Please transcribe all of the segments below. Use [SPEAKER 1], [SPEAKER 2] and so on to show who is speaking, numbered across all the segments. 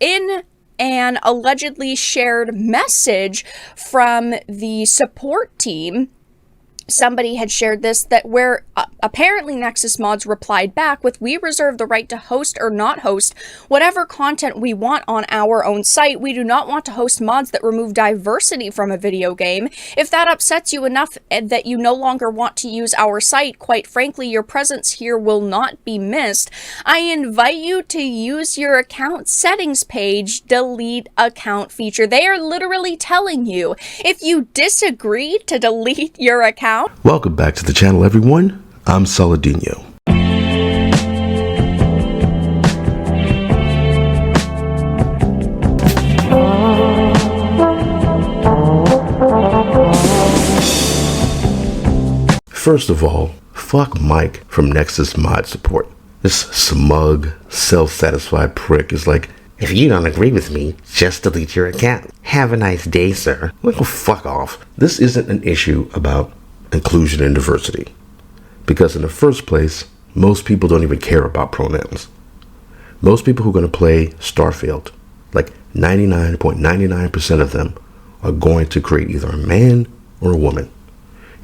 [SPEAKER 1] in an allegedly shared message from the support team, somebody had shared this, that where apparently Nexus Mods replied back with, "We reserve the right to host or not host whatever content we want on our own site. We do not want to host mods that remove diversity from a video game. If that upsets you enough that you no longer want to use our site, quite frankly, your presence here will not be missed. I invite you to use your account settings page, delete account feature." They are literally telling you, if you disagree, to delete your account.
[SPEAKER 2] Welcome back to the channel, everyone. I'm Saladino. First of all, fuck Mike from Nexus Mod support. This smug, self-satisfied prick is like, "If you don't agree with me, just delete your account. Have a nice day, sir." Like, well, fuck off. This isn't an issue about inclusion and diversity, because in the first place, most people don't even care about pronouns. Most people who are going to play STARFIELD, like 99.99% of them, are going to create either a man or a woman.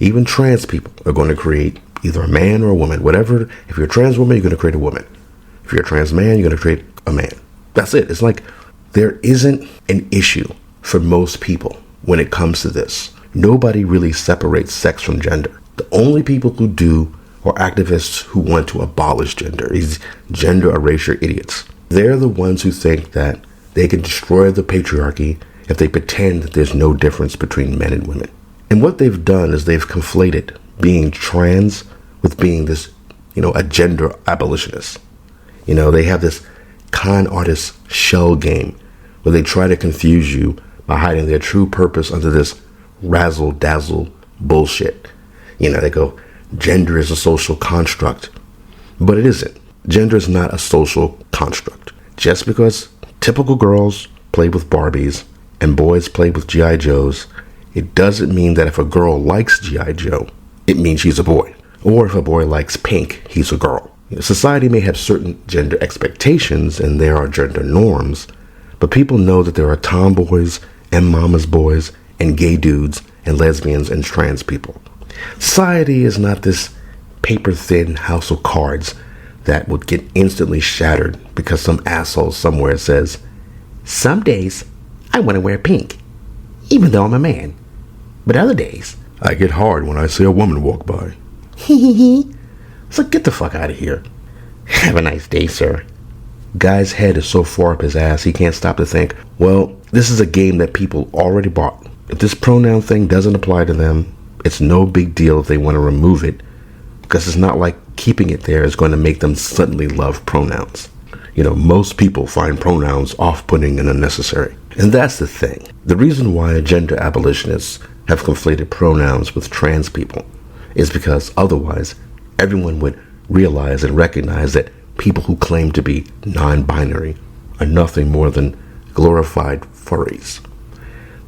[SPEAKER 2] Even trans people are going to create either a man or a woman. Whatever. If you're a trans woman, you're going to create a woman. If you're a trans man, you're going to create a man. That's it. It's like there isn't an issue for most people when it comes to this. Nobody really separates sex from gender. The only people who do are activists who want to abolish gender. These gender erasure idiots. They're the ones who think that they can destroy the patriarchy if they pretend that there's no difference between men and women. And what they've done is they've conflated being trans with being this, a gender abolitionist. They have this con artist shell game where they try to confuse you by hiding their true purpose under this razzle dazzle bullshit. They go, gender is a social construct, but it isn't. Gender is not a social construct. Just because typical girls play with Barbies and boys play with G.I. Joes, it doesn't mean that if a girl likes G.I. Joe, it means she's a boy. Or if a boy likes pink, he's a girl. Society may have certain gender expectations and there are gender norms, but people know that there are tomboys and mama's boys and gay dudes and lesbians and trans people. Society is not this paper-thin house of cards that would get instantly shattered because some asshole somewhere says, "Some days I want to wear pink, even though I'm a man. But other days, I get hard when I see a woman walk by." So get the fuck out of here. Have a nice day, sir. Guy's head is so far up his ass he can't stop to think, well, this is a game that people already bought. If this pronoun thing doesn't apply to them, it's no big deal if they want to remove it, because it's not like keeping it there is going to make them suddenly love pronouns. Most people find pronouns off-putting and unnecessary. And that's the thing. The reason why gender abolitionists have conflated pronouns with trans people is because otherwise everyone would realize and recognize that people who claim to be non-binary are nothing more than glorified furries.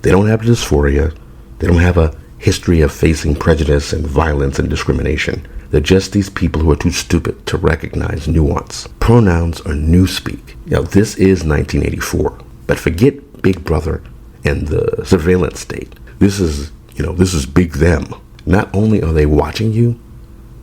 [SPEAKER 2] They don't have dysphoria. They don't have a history of facing prejudice and violence and discrimination. They're just these people who are too stupid to recognize nuance. Pronouns are newspeak. This is 1984, but forget Big Brother and the surveillance state. This is big them. Not only are they watching you,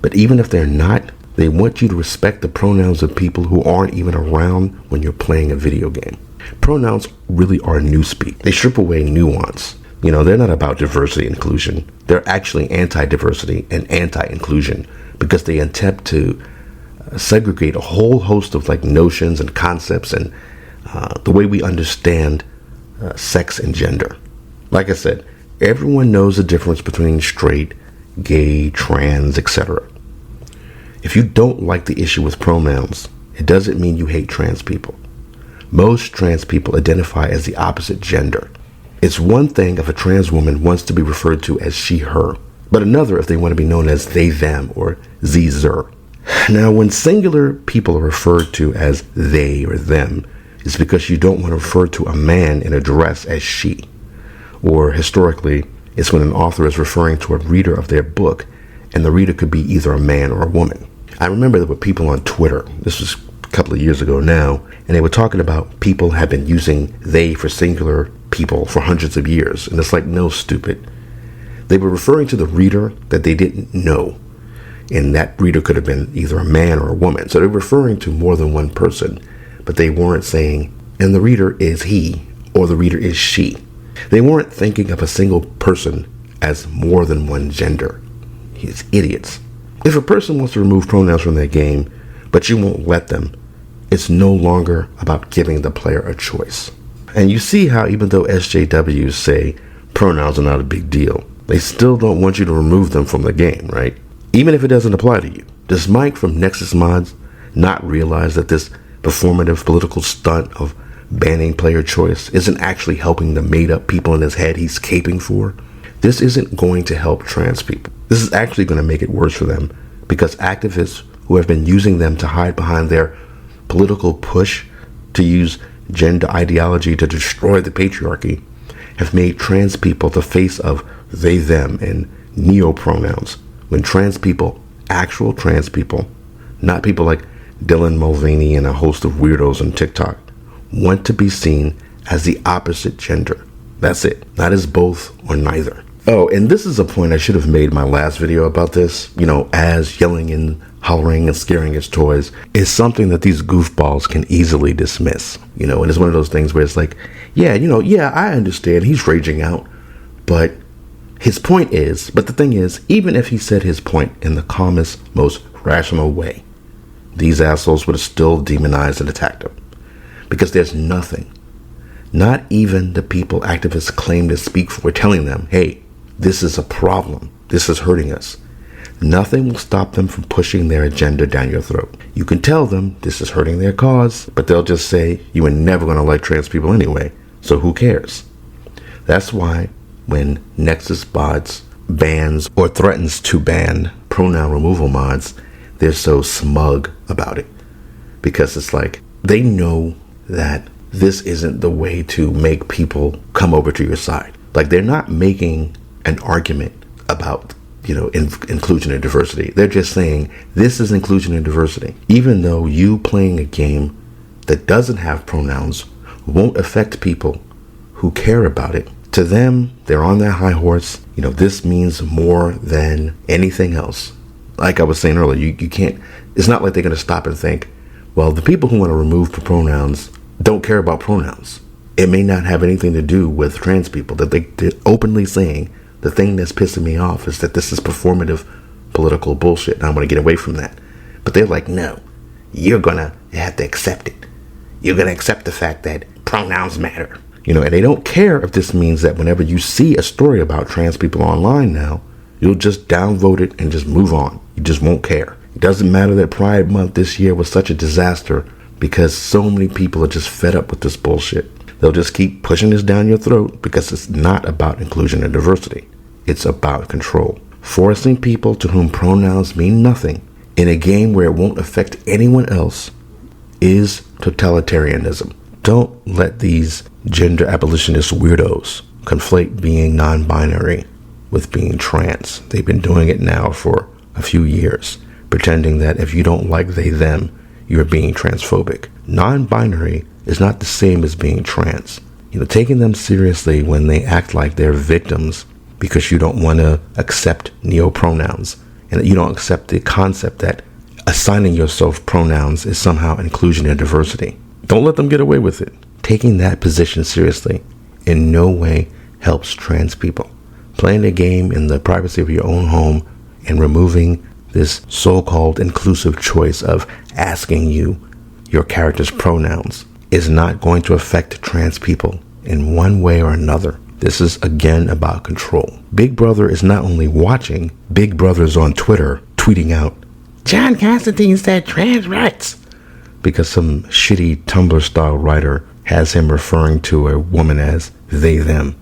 [SPEAKER 2] but even if they're not, they want you to respect the pronouns of people who aren't even around when you're playing a video game. Pronouns really are newspeak. They strip away nuance. They're not about diversity and inclusion. They're actually anti-diversity and anti-inclusion because they attempt to segregate a whole host of notions and concepts and the way we understand sex and gender. Like I said, everyone knows the difference between straight, gay, trans, etc. If you don't like the issue with pronouns, it doesn't mean you hate trans people. Most trans people identify as the opposite gender. It's one thing if a trans woman wants to be referred to as she, her, but another if they want to be known as they, them, or ze, zer. Now, when singular people are referred to as they or them, it's because you don't want to refer to a man in a dress as she. Or historically, it's when an author is referring to a reader of their book, and the reader could be either a man or a woman. I remember there were people on Twitter, this was couple of years ago now, and they were talking about people have been using they for singular people for hundreds of years. And it's like, no, stupid. They were referring to the reader that they didn't know. And that reader could have been either a man or a woman. So they're referring to more than one person, but they weren't saying, and the reader is he or the reader is she. They weren't thinking of a single person as more than one gender. It's idiots. If a person wants to remove pronouns from their game, but you won't let them, it's no longer about giving the player a choice. And you see how even though SJWs say pronouns are not a big deal, they still don't want you to remove them from the game, right? Even if it doesn't apply to you. Does Mike from Nexus Mods not realize that this performative political stunt of banning player choice isn't actually helping the made-up people in his head he's caping for? This isn't going to help trans people. This is actually going to make it worse for them, because activists who have been using them to hide behind their political push to use gender ideology to destroy the patriarchy have made trans people the face of they, them, and neo-pronouns, when trans people, actual trans people, not people like Dylan Mulvaney and a host of weirdos on TikTok, want to be seen as the opposite gender. That's it. Not as both or neither. Oh, and this is a point I should have made in my last video about this. As yelling and hollering and scaring its toys is something that these goofballs can easily dismiss. And it's one of those things where it's like, yeah, I understand he's raging out, but his point is, but the thing is, even if he said his point in the calmest, most rational way, these assholes would have still demonized and attacked him. Because there's nothing, not even the people activists claim to speak for, telling them, hey, this is a problem. This is hurting us. Nothing will stop them from pushing their agenda down your throat. You can tell them this is hurting their cause, but they'll just say you were never going to like trans people anyway, so who cares? That's why when Nexus Mods bans or threatens to ban pronoun removal mods, they're so smug about it. Because it's like, they know that this isn't the way to make people come over to your side. Like, they're not making an argument about inclusion and diversity. They're just saying this is inclusion and diversity. Even though you playing a game that doesn't have pronouns won't affect people who care about it, to them, they're on their high horse. This means more than anything else. Like I was saying earlier, you can't, it's not like they're going to stop and think, well, the people who want to remove the pronouns don't care about pronouns. It may not have anything to do with trans people. That they're openly saying, the thing that's pissing me off is that this is performative political bullshit, and I want to get away from that. But they're like, no, you're going to have to accept it. You're going to accept the fact that pronouns matter. And they don't care if this means that whenever you see a story about trans people online now, you'll just downvote it and just move on. You just won't care. It doesn't matter that Pride Month this year was such a disaster because so many people are just fed up with this bullshit. They'll just keep pushing this down your throat because it's not about inclusion and diversity. It's about control. Forcing people to whom pronouns mean nothing in a game where it won't affect anyone else is totalitarianism. Don't let these gender abolitionist weirdos conflate being non-binary with being trans. They've been doing it now for a few years, pretending that if you don't like they, them, you're being transphobic. Non-binary is not the same as being trans. Taking them seriously when they act like they're victims because you don't want to accept neo-pronouns and that you don't accept the concept that assigning yourself pronouns is somehow inclusion and diversity. Don't let them get away with it. Taking that position seriously in no way helps trans people. Playing the game in the privacy of your own home and removing this so-called inclusive choice of asking you your character's pronouns is not going to affect trans people in one way or another. This is again about control. Big Brother is not only watching, Big Brother's on Twitter tweeting out, John Constantine said trans rights, because some shitty Tumblr style writer has him referring to a woman as they, them.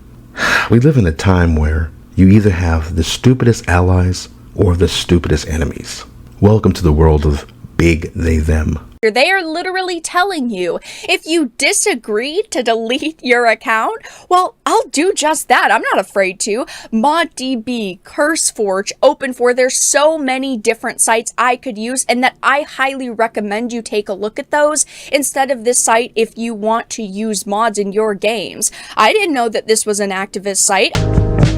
[SPEAKER 2] We live in a time where you either have the stupidest allies or the stupidest enemies. Welcome to the world of big they, them
[SPEAKER 1] They are literally telling you, if you disagree to delete your account, well, I'll do just that. I'm not afraid to. ModDB, CurseForge, Open4, there's so many different sites I could use, and that I highly recommend you take a look at those instead of this site if you want to use mods in your games. I didn't know that this was an activist site.